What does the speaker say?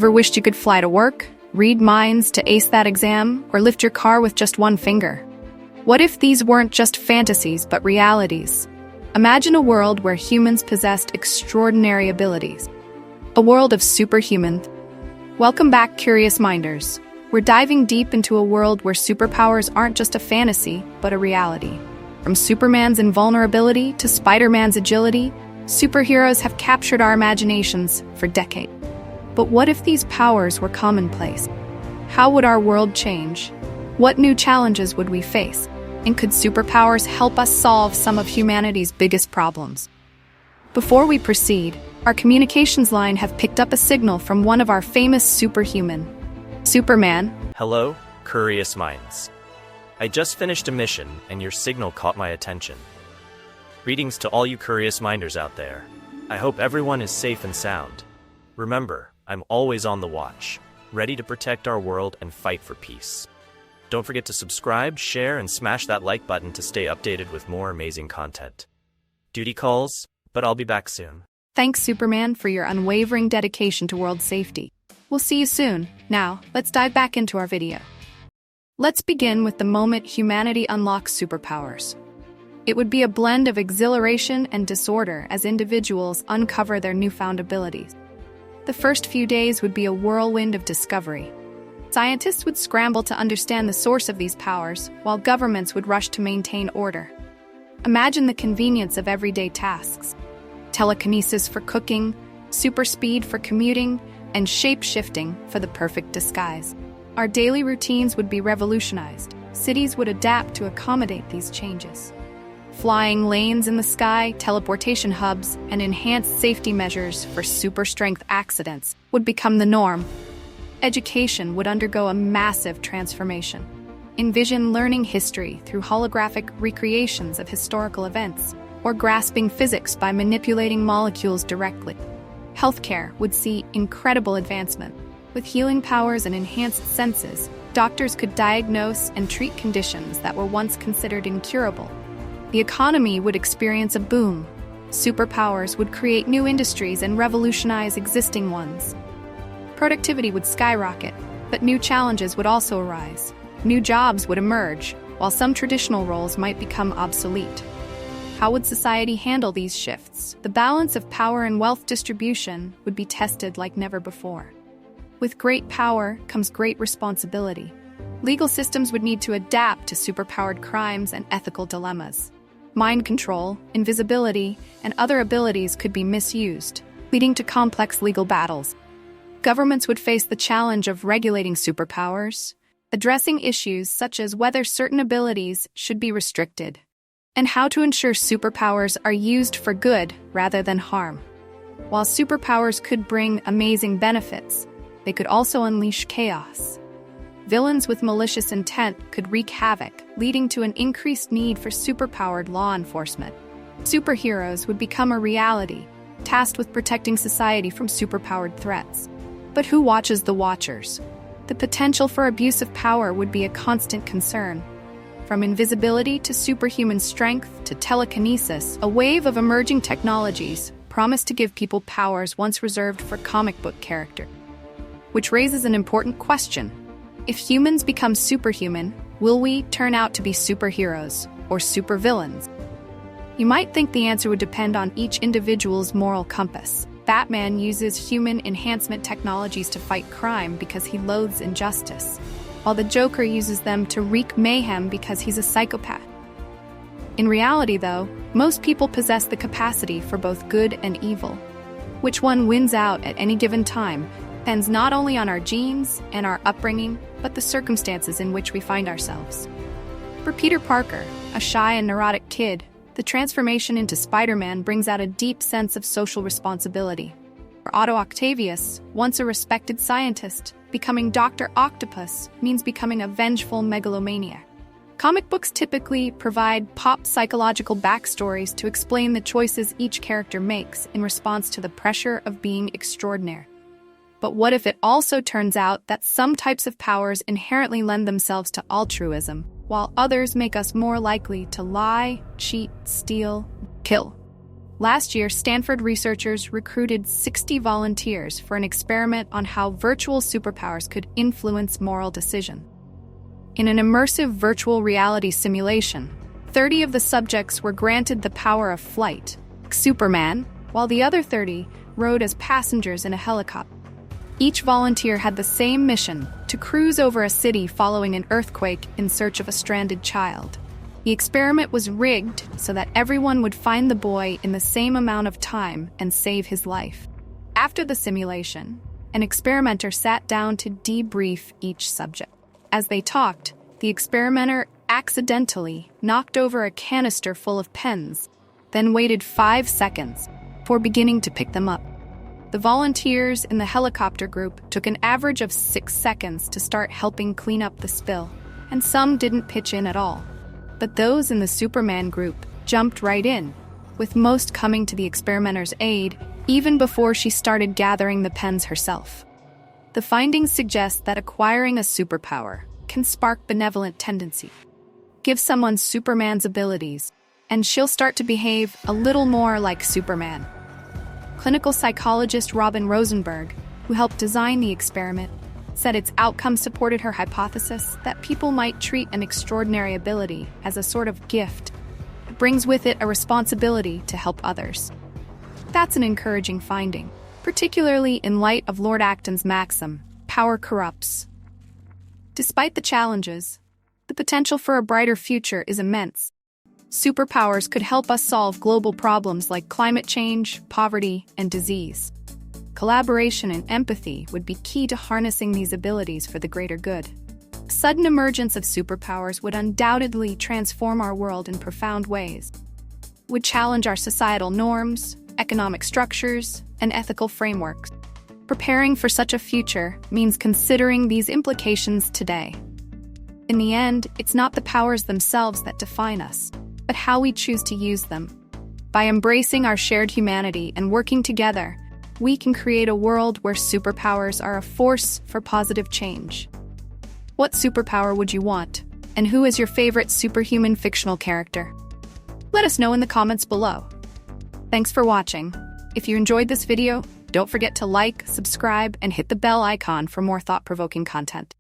Ever wished you could fly to work, read minds to ace that exam, or lift your car with just one finger? What if these weren't just fantasies, but realities? Imagine a world where humans possessed extraordinary abilities. A world of superhumans. Welcome back, curious minders. We're diving deep into a world where superpowers aren't just a fantasy, but a reality. From Superman's invulnerability to Spider-Man's agility, superheroes have captured our imaginations for decades. But what if these powers were commonplace? How would our world change? What new challenges would we face? And could superpowers help us solve some of humanity's biggest problems? Before we proceed, our communications line have picked up a signal from one of our famous superhuman, Superman. Hello, curious minds. I just finished a mission, and your signal caught my attention. Greetings to all you curious minders out there. I hope everyone is safe and sound. Remember, I'm always on the watch, ready to protect our world and fight for peace. Don't forget to subscribe, share, and smash that like button to stay updated with more amazing content. Duty calls, but I'll be back soon. Thanks, Superman, for your unwavering dedication to world safety. We'll see you soon. Now, let's dive back into our video. Let's begin with the moment humanity unlocks superpowers. It would be a blend of exhilaration and disorder as individuals uncover their newfound abilities. The first few days would be a whirlwind of discovery. Scientists would scramble to understand the source of these powers, while governments would rush to maintain order. Imagine the convenience of everyday tasks. Telekinesis for cooking, super speed for commuting, and shape-shifting for the perfect disguise. Our daily routines would be revolutionized. Cities would adapt to accommodate these changes. Flying lanes in the sky, teleportation hubs, and enhanced safety measures for super-strength accidents would become the norm. Education would undergo a massive transformation. Envision learning history through holographic recreations of historical events, or grasping physics by manipulating molecules directly. Healthcare would see incredible advancement. With healing powers and enhanced senses, doctors could diagnose and treat conditions that were once considered incurable. The economy would experience a boom. Superpowers would create new industries and revolutionize existing ones. Productivity would skyrocket, but new challenges would also arise. New jobs would emerge, while some traditional roles might become obsolete. How would society handle these shifts? The balance of power and wealth distribution would be tested like never before. With great power comes great responsibility. Legal systems would need to adapt to superpowered crimes and ethical dilemmas. Mind control, invisibility, and other abilities could be misused, leading to complex legal battles. Governments would face the challenge of regulating superpowers, addressing issues such as whether certain abilities should be restricted, and how to ensure superpowers are used for good rather than harm. While superpowers could bring amazing benefits, they could also unleash chaos. Villains with malicious intent could wreak havoc, leading to an increased need for superpowered law enforcement. Superheroes would become a reality, tasked with protecting society from superpowered threats. But who watches the watchers? The potential for abuse of power would be a constant concern. From invisibility to superhuman strength to telekinesis, a wave of emerging technologies promise to give people powers once reserved for comic book characters. Which raises an important question. If humans become superhuman, will we turn out to be superheroes or supervillains? You might think the answer would depend on each individual's moral compass. Batman uses human enhancement technologies to fight crime because he loathes injustice, while the Joker uses them to wreak mayhem because he's a psychopath. In reality, though, most people possess the capacity for both good and evil. Which one wins out at any given time depends not only on our genes and our upbringing, but the circumstances in which we find ourselves. For Peter Parker, a shy and neurotic kid, the transformation into Spider-Man brings out a deep sense of social responsibility. For Otto Octavius, once a respected scientist, becoming Dr. Octopus means becoming a vengeful megalomaniac. Comic books typically provide pop psychological backstories to explain the choices each character makes in response to the pressure of being extraordinary. But what if it also turns out that some types of powers inherently lend themselves to altruism, while others make us more likely to lie, cheat, steal, kill? Last year, Stanford researchers recruited 60 volunteers for an experiment on how virtual superpowers could influence moral decision. In an immersive virtual reality simulation, 30 of the subjects were granted the power of flight, like Superman, while the other 30 rode as passengers in a helicopter. Each volunteer had the same mission: to cruise over a city following an earthquake in search of a stranded child. The experiment was rigged so that everyone would find the boy in the same amount of time and save his life. After the simulation, an experimenter sat down to debrief each subject. As they talked, the experimenter accidentally knocked over a canister full of pens, then waited 5 seconds before beginning to pick them up. The volunteers in the helicopter group took an average of 6 seconds to start helping clean up the spill, and some didn't pitch in at all. But those in the Superman group jumped right in, with most coming to the experimenter's aid even before she started gathering the pens herself. The findings suggest that acquiring a superpower can spark benevolent tendency. Give someone Superman's abilities, and she'll start to behave a little more like Superman. Clinical psychologist Robin Rosenberg, who helped design the experiment, said its outcome supported her hypothesis that people might treat an extraordinary ability as a sort of gift. It brings with it a responsibility to help others. That's an encouraging finding, particularly in light of Lord Acton's maxim, "Power corrupts." Despite the challenges, the potential for a brighter future is immense. Superpowers could help us solve global problems like climate change, poverty, and disease. Collaboration and empathy would be key to harnessing these abilities for the greater good. A sudden emergence of superpowers would undoubtedly transform our world in profound ways. It would challenge our societal norms, economic structures, and ethical frameworks. Preparing for such a future means considering these implications today. In the end, it's not the powers themselves that define us, but how we choose to use them. By embracing our shared humanity and working together, we can create a world where superpowers are a force for positive change. What superpower would you want? And who is your favorite superhuman fictional character? Let us know in the comments below. Thanks for watching. If you enjoyed this video, don't forget to like, subscribe, and hit the bell icon for more thought-provoking content.